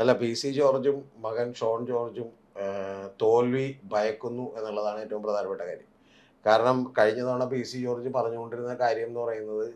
അല്ല, P C ജോർജും മകൻ ഷോൺ ജോർജും തോൽവി ഭയക്കുന്നു എന്നുള്ളതാണ് ഏറ്റവും പ്രധാനപ്പെട്ട കാര്യം. കാരണം കഴിഞ്ഞ തവണ പി സി ജോർജ് പറഞ്ഞുകൊണ്ടിരുന്ന കാര്യം എന്ന് പറയുന്നത്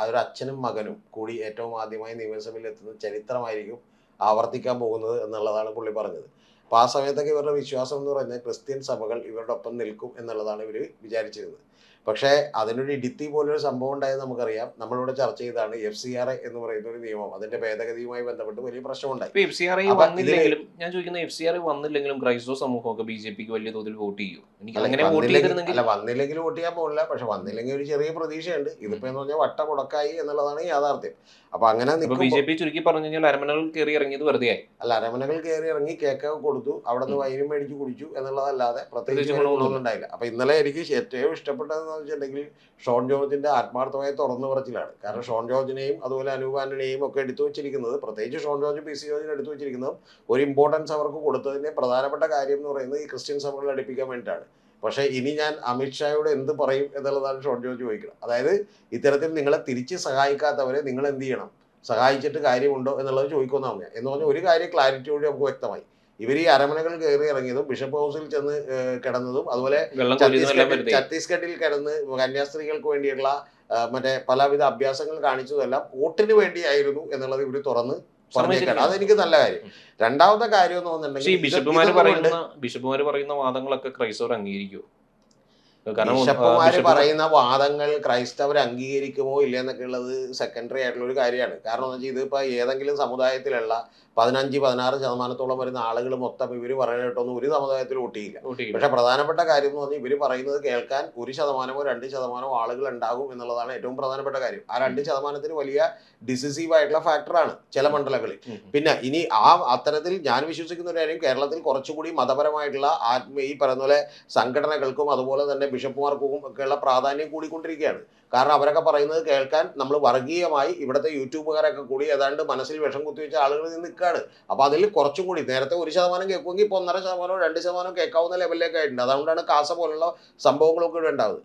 ഒരു അച്ഛനും മകനും കൂടി ഏറ്റവും ആദ്യമായി നിയമസഭയിൽ എത്തുന്ന ചരിത്രമായിരിക്കും ആവർത്തിക്കാൻ പോകുന്നത് എന്നുള്ളതാണ് പുള്ളി പറഞ്ഞത്. അപ്പോൾ ആ സമയത്തൊക്കെ ഇവരുടെ വിശ്വാസം എന്ന് പറയുന്നത് ക്രിസ്ത്യൻ സഭകൾ ഇവരുടെ ഒപ്പം നിൽക്കും എന്നുള്ളതാണ് ഇവർ വിചാരിച്ചിരുന്നത്. പക്ഷേ അതിനൊരു ഇടുത്തി പോലൊരു സംഭവം ഉണ്ടായത് നമുക്കറിയാം. നമ്മളിവിടെ ചർച്ച ചെയ്താണ് FCRA എന്ന് പറയുന്ന ഒരു നിയമം, അതിന്റെ ഭേദഗതിയുമായി ബന്ധപ്പെട്ട് വലിയ പ്രശ്നമുണ്ടായി. ഇപ്പൊ FCRA അപ്പൊ ഇതിന് വന്നില്ലെങ്കിലും ഞാൻ ചോദിക്കുന്നത് FCRA വന്നില്ലെങ്കിലും ക്രൈസ്തവ സമൂഹമൊക്കെ BJP വലിയ തോതിൽ വോട്ട് ചെയ്യും. എനിക്ക് അല്ല അങ്ങനെ വോട്ട് ചെയ്തിരുന്നെങ്കിൽ വന്നില്ലെങ്കിൽ വോട്ട് ചെയ്യാൻ പോകില്ല. പക്ഷെ വന്നില്ലെങ്കിൽ ഒരു ചെറിയ പ്രതീക്ഷയുണ്ട്. ഇതിപ്പോ എന്ന് പറഞ്ഞാൽ വട്ട മുടക്കായി എന്നുള്ളതാണ് യാഥാർത്ഥ്യം. അപ്പൊ അങ്ങനെ ഇപ്പൊ നിൽക്കുമ്പോൾ BJP ചുരുക്കി പറഞ്ഞു കഴിഞ്ഞാൽ അരമനകൾ കയറി ഇറങ്ങിയത് വെറുതെയായി. അല്ല, അരമനകൾ കയറി ഇറങ്ങി കേക്കൊക്കെ കൊടുത്തു, അവിടെ നിന്ന് വൈനും മേടിച്ച് കുടിച്ചു എന്നുള്ളതല്ലാതെ പ്രത്യേകിച്ച് പ്രത്യേകിച്ച് ഗുണമൊന്നും ഗുണമൊന്നുമില്ല. ഉണ്ടായില്ല. അപ്പൊ ഇന്നലെ എനിക്ക് ഏറ്റവും ഇഷ്ടപ്പെട്ടതെന്ന് വെച്ചിട്ടുണ്ടെങ്കിൽ ഷോൺ ജോർജിന്റെ ആത്മാർത്ഥമായ തുറന്നു പറച്ചിലാണ്. കാരണം ഷോൺ ജോർജിനെയും അതുപോലെ അനൂപ് ആന്റണിയെയും ഒക്കെ എടുത്തു വെച്ചിരിക്കുന്നത്, പ്രത്യേകിച്ച് ഷോൺ ജോർജ് പി സി ജോർജിനെ എടുത്തു വെച്ചിരിക്കുന്നത് ഒരു ഇമ്പോർട്ടൻസ് അവർക്ക് കൊടുത്തതിന്റെ പ്രധാനപ്പെട്ട കാര്യം എന്ന് പറയുന്നത് ഈ ക്രിസ്ത്യൻ സഭകളെ അടുപ്പിക്കാൻ വേണ്ടിയിട്ടാണ്. പക്ഷേ ഇനി ഞാൻ അമിത്ഷായോട് എന്ത് പറയും എന്നുള്ളതാണ് ഷോൺ ജോർജ് ചോദിക്കുന്നത്. അതായത് ഇത്തരത്തിൽ നിങ്ങളെ തിരിച്ച് സഹായിക്കാത്തവരെ നിങ്ങൾ എന്ത് ചെയ്യണം, സഹായിച്ചിട്ട് കാര്യമുണ്ടോ എന്നുള്ളത് ചോദിക്കുമെന്നാണ് ഞാൻ. എന്ന് പറഞ്ഞാൽ ഒരു കാര്യം ക്ലാരിറ്റിയോടെ നമുക്ക് വ്യക്തമായി. ഇവർ ഈ അരമനകൾ കയറി ഇറങ്ങിയതും ബിഷപ്പ് ഹൗസിൽ ചെന്ന് കിടന്നതും അതുപോലെ വെള്ളം കോരിയതുമെല്ലാം വെറുതെ. ഛത്തീസ്ഗഡിൽ കിടന്ന് കന്യാസ്ത്രീകൾക്ക് വേണ്ടിയുള്ള മറ്റേ പലവിധ അഭ്യാസങ്ങൾ കാണിച്ചതെല്ലാം വോട്ടിന് വേണ്ടിയായിരുന്നു എന്നുള്ളത് ഇവർ തുറന്ന് പറഞ്ഞേക്കാണ്. അതെനിക്ക് നല്ല കാര്യം. രണ്ടാമത്തെ കാര്യം എന്ന് പക്ഷേ ഈ ബിഷപ്പുമാര് പറയുന്ന വാദങ്ങളൊക്കെ ക്രൈസ്തവർ അംഗീകരിക്കുമോ? കാരണം ബിഷപ്പുമാര് പറയുന്ന വാദങ്ങൾ ക്രൈസ്തവർ അംഗീകരിക്കുമോ ഇല്ല എന്നൊക്കെ ഉള്ളത് സെക്കൻഡറി ആയിട്ടുള്ള ഒരു കാര്യമാണ്. കാരണം എന്ന് വെച്ചാൽ ഇതിപ്പോ ഏതെങ്കിലും സമുദായത്തിലുള്ള 15-16% വരുന്ന ആളുകൾ മൊത്തം ഇവര് പറയണോട്ടൊന്നും ഒരു സമുദായത്തിൽ വോട്ട് ചെയ്യില്ല. പക്ഷെ പ്രധാനപ്പെട്ട കാര്യം എന്ന് പറഞ്ഞാൽ ഇവര് പറയുന്നത് കേൾക്കാൻ 1%-2% ആളുകൾ ഉണ്ടാകും എന്നുള്ളതാണ് ഏറ്റവും പ്രധാനപ്പെട്ട കാര്യം. ആ 2% വലിയ ഡിസിസീവ് ആയിട്ടുള്ള ഫാക്ടറാണ് ചില മണ്ഡലങ്ങളിൽ. പിന്നെ ഇനി അത്തരത്തിൽ ഞാൻ വിശ്വസിക്കുന്ന ഒരു കാര്യം, കേരളത്തിൽ കുറച്ചുകൂടി മതപരമായിട്ടുള്ള ഈ പറയുന്ന പോലെ സംഘടനകൾക്കും അതുപോലെ തന്നെ ബിഷപ്പുമാർക്കും ഒക്കെയുള്ള പ്രാധാന്യം കൂടിക്കൊണ്ടിരിക്കുകയാണ്. കാരണം അവരൊക്കെ പറയുന്നത് കേൾക്കാൻ നമ്മൾ വർഗീയമായി ഇവിടുത്തെ യൂട്യൂബുകാരൊക്കെ കൂടി ഏതാണ്ട് മനസ്സിൽ വിഷം കുത്തിവെച്ച ആളുകൾ നിൽക്കുകയാണ്. അപ്പൊ അതിൽ കുറച്ചും കൂടി നേരത്തെ 1% കേൾക്കുമെങ്കിൽ ഇപ്പോൾ 1.5%-2% കേൾക്കാവുന്ന ലെവലിലേക്ക് ആയിട്ടുണ്ട്. അതുകൊണ്ടാണ് കാസ പോലുള്ള സംഭവങ്ങളൊക്കെ ഇവിടെ ഉണ്ടാവുന്നത്.